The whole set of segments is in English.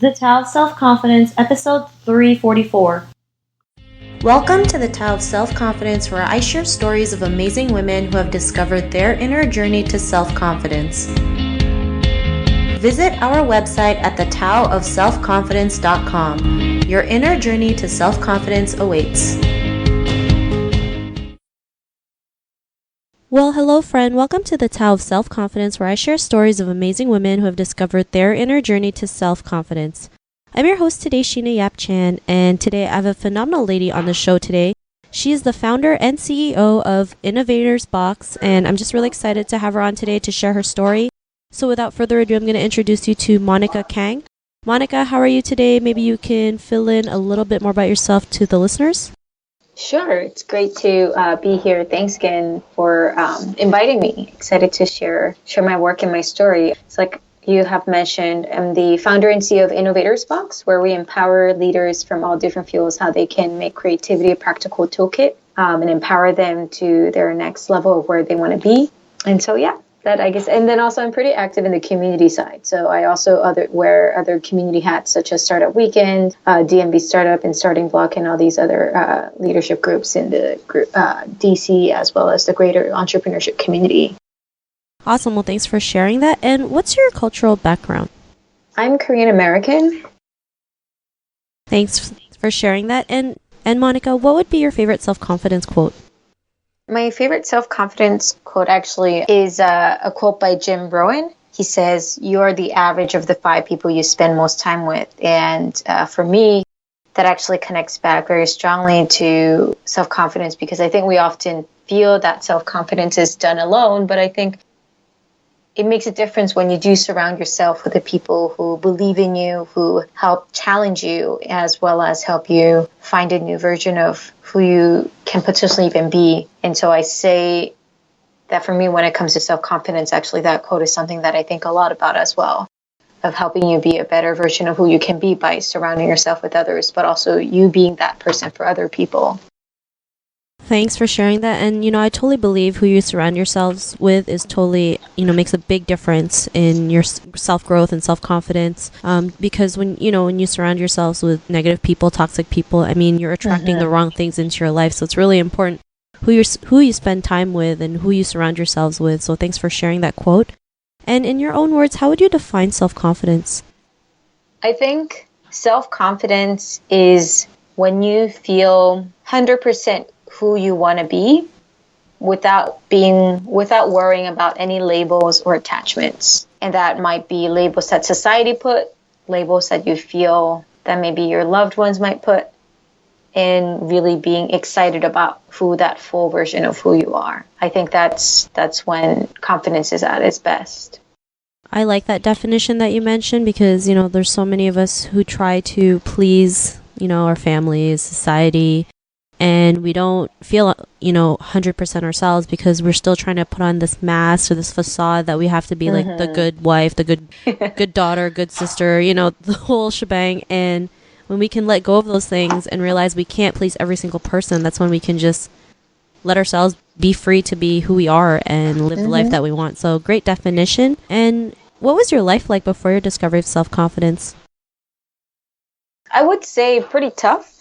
The Tao of Self-Confidence, episode 344. Welcome to the Tao of Self-Confidence, where I share stories of amazing women who have discovered their inner journey to self-confidence. Visit our website at thetaoofselfconfidence.com. Your inner journey to self-confidence awaits. Well, hello friend. Welcome to the Tao of Self-Confidence, where I share stories of amazing women who have discovered their inner journey to self-confidence. I'm your host today, Sheena Yap Chan, and today I have a phenomenal lady on the show today. She is the founder and CEO of InnovatorsBox, and I'm just really excited to have her on today to share her story. So without further ado, I'm going to introduce you to Monica Kang. Monica, how are you today? Maybe you can fill in a little bit more about yourself to the listeners. Sure. It's great to be here. Thanks again for inviting me. Excited to share my work and my story. It's like you have mentioned, I'm the founder and CEO of InnovatorsBox, where we empower leaders from all different fields how they can make creativity a practical toolkit and empower them to their next level of where they want to be. And so, yeah. That I guess, and then also I'm pretty active in the community side. So I also wear other community hats such as Startup Weekend, DMV Startup, and Starting Block, and all these other leadership groups in the DC as well as the greater entrepreneurship community. Awesome. Well, thanks for sharing that. And what's your cultural background? I'm Korean American. Thanks for sharing that. And Monica, what would be your favorite self-confidence quote? My favorite self-confidence quote actually is a quote by Jim Rohn. He says, "You're the average of the 5 people you spend most time with." And for me, that actually connects back very strongly to self-confidence, because I think we often feel that self-confidence is done alone, but I think it makes a difference when you do surround yourself with the people who believe in you, who help challenge you, as well as help you find a new version of who you can potentially even be. And so I say that for me, when it comes to self-confidence, actually that quote is something that I think a lot about as well, of helping you be a better version of who you can be by surrounding yourself with others, but also you being that person for other people. Thanks for sharing that. And, I totally believe who you surround yourselves with is totally, makes a big difference in your self-growth and self-confidence. Because when you surround yourselves with negative people, toxic people, you're attracting the wrong things into your life. So it's really important who you spend time with and who you surround yourselves with. So thanks for sharing that quote. And in your own words, how would you define self-confidence? I think self-confidence is when you feel 100% who you want to be without worrying about any labels or attachments. And that might be labels that society put, labels that you feel that maybe your loved ones might put, and really being excited about who that full version of who you are. I think that's when confidence is at its best. I like that definition that you mentioned, because there's so many of us who try to please our families, society, and we don't feel 100% ourselves, because we're still trying to put on this mask or this facade that we have to be like the good wife, the good daughter, good sister, the whole shebang. And when we can let go of those things and realize we can't please every single person, that's when we can just let ourselves be free to be who we are and live the life that we want. So great definition. And what was your life like before your discovery of self-confidence? I would say pretty tough.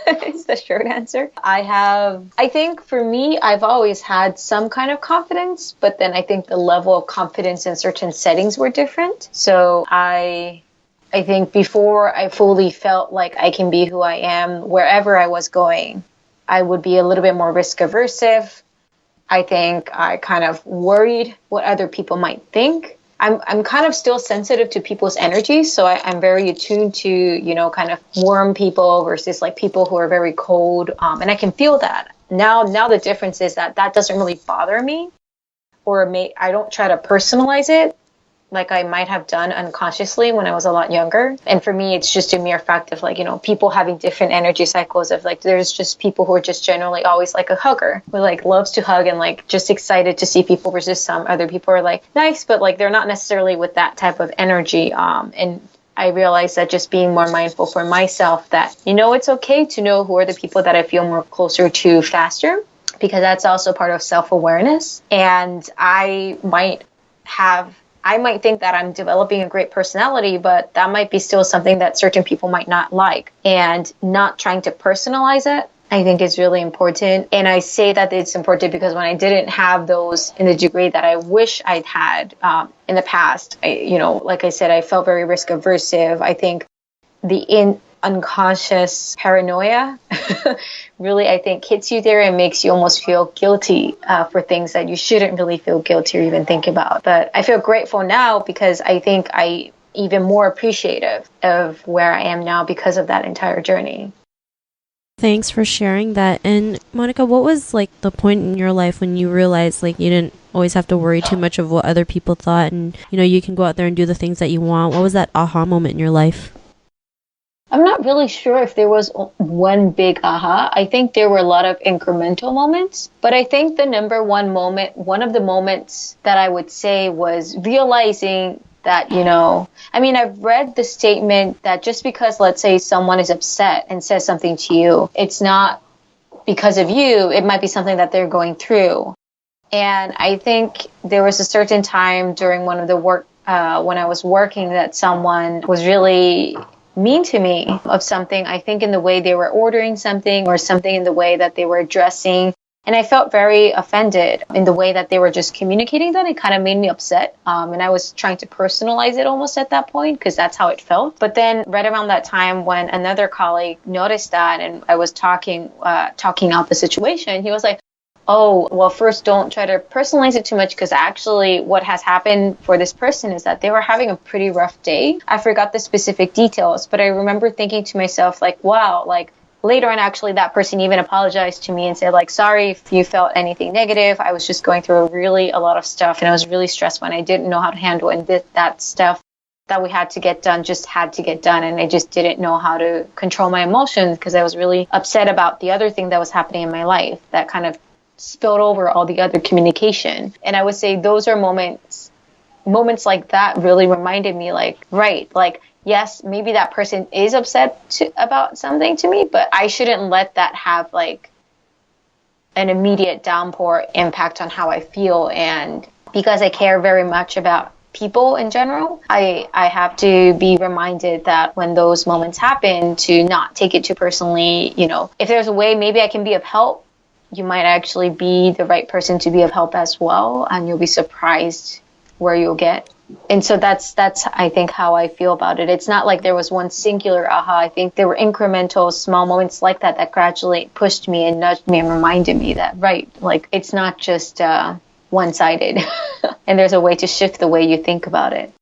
It's the short answer. I think for me, I've always had some kind of confidence, but then I think the level of confidence in certain settings were different. So I think before I fully felt like I can be who I am wherever I was going, I would be a little bit more risk aversive. I think I kind of worried what other people might think. I'm kind of still sensitive to people's energy, so I'm very attuned to, kind of warm people versus like people who are very cold, and I can feel that. Now the difference is that doesn't really bother me, or I don't try to personalize it like I might have done unconsciously when I was a lot younger. And for me, it's just a mere fact of like, people having different energy cycles of like, there's just people who are just generally always like a hugger, who like loves to hug and like just excited to see people, versus some other people are like nice, but like they're not necessarily with that type of energy. And I realized that just being more mindful for myself that, it's okay to know who are the people that I feel more closer to faster, because that's also part of self-awareness. And I might have I might think that I'm developing a great personality, but that might be still something that certain people might not like. And not trying to personalize it, I think is really important. And I say that it's important because when I didn't have those in the degree that I wish I'd had in the past, like I said, I felt very risk aversive. I think the unconscious paranoia really, I think, hits you there and makes you almost feel guilty for things that you shouldn't really feel guilty or even think about. But I feel grateful now because I think I even more appreciative of where I am now because of that entire journey. Thanks for sharing that. And Monica, what was like the point in your life when you realized like you didn't always have to worry too much of what other people thought, and you can go out there and do the things that you want? What was that aha moment in your life? I'm not really sure if there was one big aha. I think there were a lot of incremental moments, but I think the number one moment, one of the moments that I would say was realizing that, I've read the statement that just because, let's say, someone is upset and says something to you, it's not because of you. It might be something that they're going through. And I think there was a certain time during one of the work, when I was working, that someone was really mean to me of something, I think in the way they were ordering something or something in the way that they were addressing. And I felt very offended in the way that they were just communicating that. It kind of made me upset. And I was trying to personalize it almost at that point because that's how it felt. But then right around that time when another colleague noticed that and I was talking out the situation, he was like, oh, well, first, don't try to personalize it too much because actually what has happened for this person is that they were having a pretty rough day. I forgot the specific details, but I remember thinking to myself, like, wow, like later on, actually, that person even apologized to me and said, like, sorry if you felt anything negative. I was just going through a lot of stuff and I was really stressed when I didn't know how to handle it. And that stuff that we had to get done just had to get done. And I just didn't know how to control my emotions because I was really upset about the other thing that was happening in my life that kind of spilled over all the other communication. And I would say those are moments like that really reminded me, like, right, like, yes, maybe that person is upset about something to me, but I shouldn't let that have like an immediate downpour impact on how I feel. And because I care very much about people in general, I have to be reminded that when those moments happen to not take it too personally. If there's a way maybe I can be of help, you might actually be the right person to be of help as well, and you'll be surprised where you'll get. And so that's I think how I feel about it. It's not like there was one singular aha. I think there were incremental small moments like that gradually pushed me and nudged me and reminded me that, right, like it's not just one-sided and there's a way to shift the way you think about it.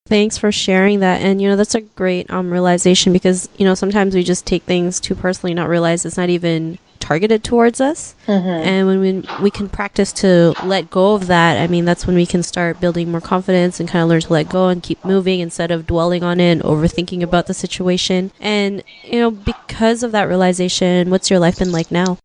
Thanks for sharing that. And, that's a great realization because, sometimes we just take things too personally, not realize it's not even targeted towards us. Mm-hmm. And when we can practice to let go of that, that's when we can start building more confidence and kind of learn to let go and keep moving instead of dwelling on it and overthinking about the situation. And, because of that realization, what's your life been like now?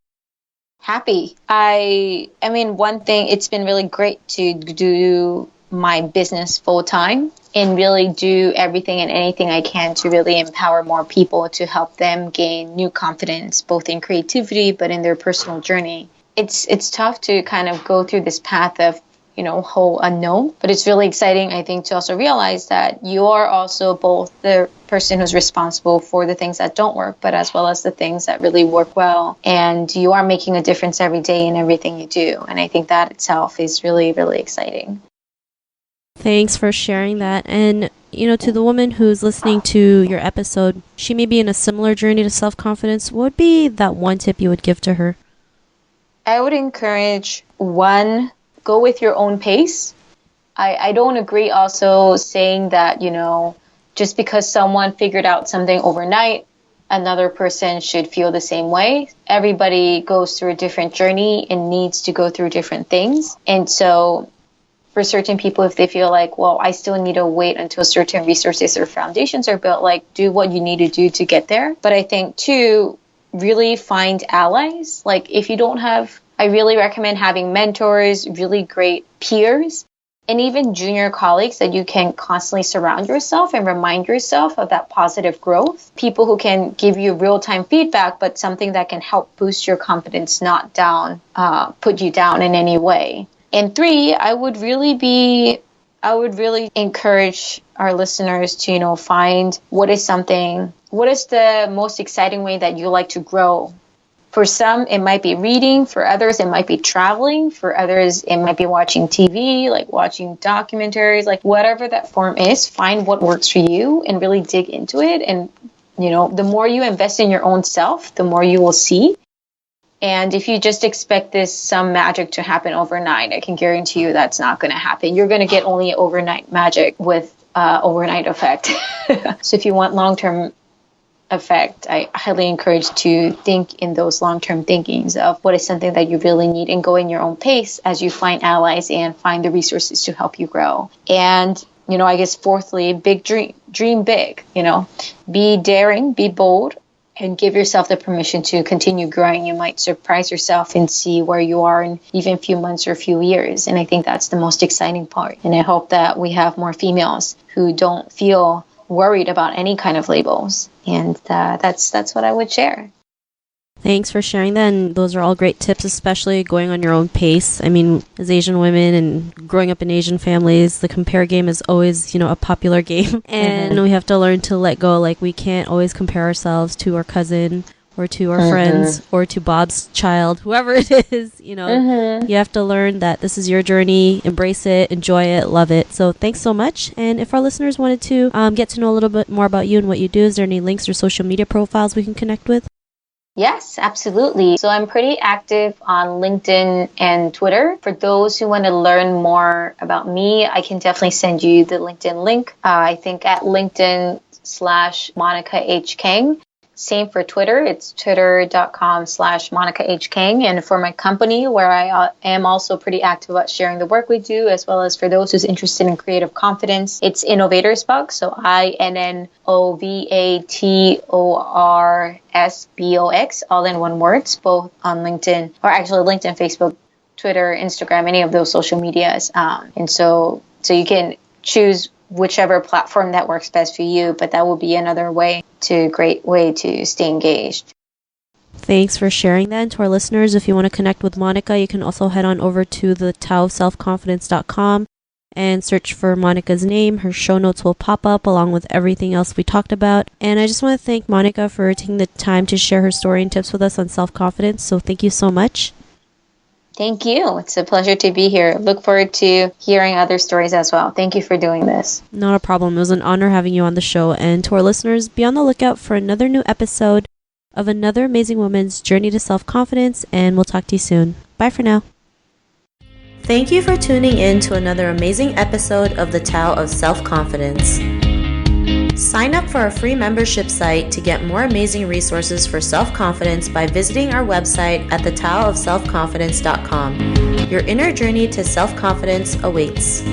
Happy. One thing, it's been really great to do my business full time and really do everything and anything I can to really empower more people to help them gain new confidence, both in creativity, but in their personal journey. It's tough to kind of go through this path of, whole unknown, but it's really exciting, I think, to also realize that you are also both the person who's responsible for the things that don't work, but as well as the things that really work well. And you are making a difference every day in everything you do. And I think that itself is really, really exciting. Thanks for sharing that. And, to the woman who's listening to your episode, she may be in a similar journey to self-confidence. What would be that one tip you would give to her? I would encourage, one, go with your own pace. I don't agree also saying that, just because someone figured out something overnight, another person should feel the same way. Everybody goes through a different journey and needs to go through different things. And so for certain people, if they feel like, well, I still need to wait until certain resources or foundations are built, like do what you need to do to get there. But I think two, really find allies. Like if you don't have, I really recommend having mentors, really great peers, and even junior colleagues that you can constantly surround yourself and remind yourself of that positive growth. People who can give you real-time feedback, but something that can help boost your confidence, not down, put you down in any way. And three, I would really be I would really encourage our listeners to, find what is the most exciting way that you like to grow. For some, it might be reading. For others, it might be traveling. For others, it might be watching TV, like watching documentaries, like whatever that form is, find what works for you and really dig into it. And, the more you invest in your own self, the more you will see. And if you just expect some magic to happen overnight, I can guarantee you that's not going to happen. You're going to get only overnight magic with overnight effect. So if you want long-term effect, I highly encourage to think in those long-term thinkings of what is something that you really need and go in your own pace as you find allies and find the resources to help you grow. And, I guess fourthly, big dream big, be daring, be bold, and give yourself the permission to continue growing. You might surprise yourself and see where you are in even a few months or a few years. And I think that's the most exciting part. And I hope that we have more females who don't feel worried about any kind of labels. And that's what I would share. Thanks for sharing that. And those are all great tips, especially going on your own pace. I mean, as Asian women and growing up in Asian families, the compare game is always, a popular game. And we have to learn to let go. Like, we can't always compare ourselves to our cousin or to our friends or to Bob's child, whoever it is. You have to learn that this is your journey, embrace it, enjoy it, love it. So thanks so much. And if our listeners wanted to get to know a little bit more about you and what you do, is there any links or social media profiles we can connect with? Yes, absolutely. So I'm pretty active on LinkedIn and Twitter. For those who want to learn more about me, I can definitely send you the LinkedIn link. I think at LinkedIn/Monica H. Kang. Same for Twitter. It's twitter.com/Monica H. Kang. And for my company, where I am also pretty active about sharing the work we do, as well as for those who's interested in creative confidence, it's InnovatorsBox. So InnovatorsBox, all in one word, both on LinkedIn, or actually LinkedIn, Facebook, Twitter, Instagram, any of those social medias. And so you can choose whichever platform that works best for you, but that will be another great way to stay engaged. Thanks for sharing that. And to our listeners, if you want to connect with Monica, you can also head on over to the taoofselfconfidence.com and search for Monica's name. Her show notes will pop up along with everything else we talked about. And I just want to thank Monica for taking the time to share her story and tips with us on self-confidence. So thank you so much. Thank you. It's a pleasure to be here. Look forward to hearing other stories as well. Thank you for doing this. Not a problem. It was an honor having you on the show. And to our listeners, be on the lookout for another new episode of another amazing woman's journey to self-confidence. And we'll talk to you soon. Bye for now. Thank you for tuning in to another amazing episode of the Tao of Self-Confidence. Sign up for our free membership site to get more amazing resources for self-confidence by visiting our website at thetaoofselfconfidence.com. Your inner journey to self-confidence awaits.